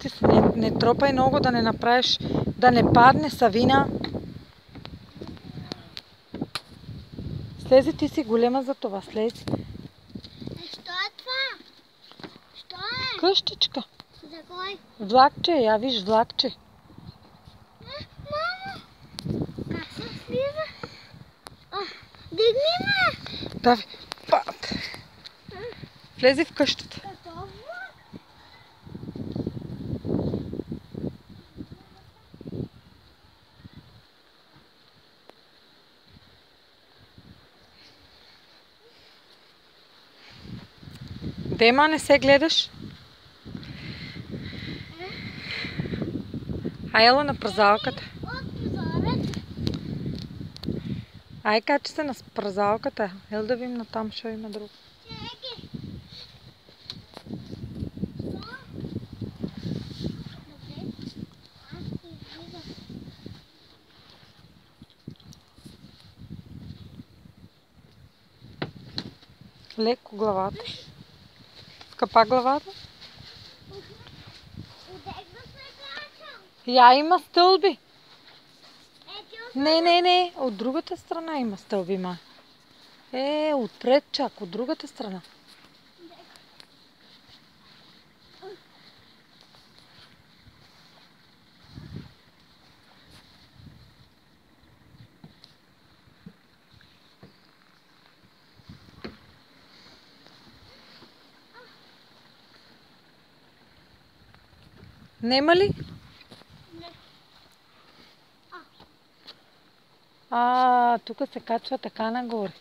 Спусти се, не тропай много, да не направиш, да не падне Савина. Слези, ти си голема за това, слези. Що е това? Що е? Къщичка. За кой? Влакче, я виж влакче. Мама! Как се слиза? Дигни ме! Давай, пат. Влези в къщата. Какъв влак? Дема, не се гледаш? Ай, ела на празалката. От прозорец. Ай, качи се на празалката. Ел да видим натам, ще има друг. Чеки. Леко главата. Скъпа главата. Отегна се качам. Я има стълби. Ети от... Не. От другата страна има стълби, ма. Отпред чак, от другата страна. Нема ли? Не. Тук се качва така нагоре.